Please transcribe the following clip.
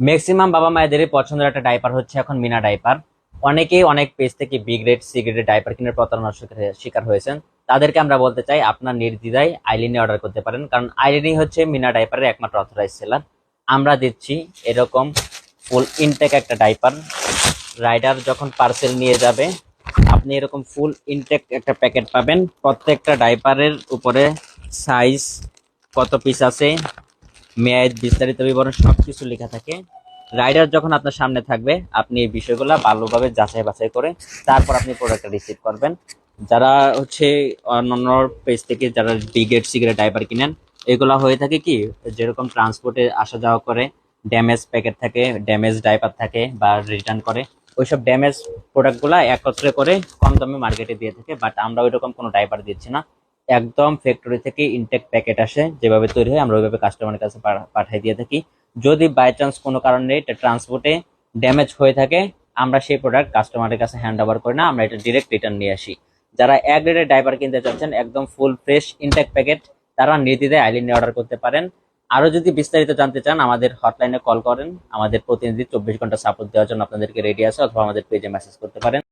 Maximum বাবা মায়েদেরই পছন্দের একটা ডাইপার হচ্ছে এখন মিনা ডাইপার। অনেকেই অনেক পেজ থেকে বি গ্রেড সি গ্রেডের ডাইপার কিনে প্রতারণার শিকার হয়েছেন। তাদেরকে আমরা বলতে চাই আপনার নির্দ্বিধায় আইলিনে অর্ডার করতে পারেন, কারণ আইলিনই হচ্ছে মিনা ডাইপারের একমাত্র অথরাইজ সেলার। আমরা দিচ্ছি এরকম ফুল ইনটেক একটা ডাইপার। রাইডার যখন পার্সেল নিয়ে যাবে আপনি এরকম ফুল ইনটেক একটা প্যাকেট পাবেন। প্রত্যেকটা ডাইপারের উপরে সাইজ, কত পিস আছে, মেয়াদ, বিস্তারিত বিবরণ সবকিছু লেখা থাকে। রাইডার যখন আপনার সামনে থাকবে আপনি এই বিষয়গুলো ভালোভাবে যাচাই বাছাই করে তারপর আপনি প্রোডাক্টটা রিসিভ করবেন। যারা হচ্ছে অন্যান্য পেজ থেকে যারা বিগেট সিগারেট ডাইপার কিনেন, এগুলা হয়ে থাকে কি, যেরকম ট্রান্সপোর্টে আসা যাওয়া করে ড্যামেজ প্যাকেট থাকে, ড্যামেজ ডাইপার থাকে বা রিটার্ন করে, ওইসব ড্যামেজ প্রোডাক্টগুলা একত্রে করে কম দামে মার্কেটে দিয়ে থাকে। বাট আমরা ওইরকম কোনো ডাইপার দিচ্ছি না, একদম ফ্যাক্টরি থেকে ইনটেক প্যাকেট আসে, যেভাবে তৈরি হয় আমরা ওইভাবে কাস্টমারের কাছে পাঠিয়ে দিয়ে থাকি। যদি বাই চান্স কোনো কারণে এটা ট্রান্সপোর্টে ড্যামেজ হয়ে থাকে, আমরা সেই প্রোডাক্ট কাস্টমারের কাছে হ্যান্ড ওভার করি না, আমরা এটা ডিরেক্ট রিটার্ন নিয়ে আসি। যারা এক গ্রেডের ডাইপার কিনতে চাচ্ছেন একদম ফুল ফ্রেশ ইনটেক প্যাকেট, তারা নির্দ্বিধায় আইলিন নিয়ে অর্ডার করতে পারেন। আরো যদি বিস্তারিত জানতে চান আমাদের হটলাইনে কল করেন, আমাদের প্রতিনিধি 24 ঘন্টা সাপোর্ট দেওয়ার জন্য আপনাদেরকে রেডি আছে, অথবা আমাদের পেজে মেসেজ করতে পারেন।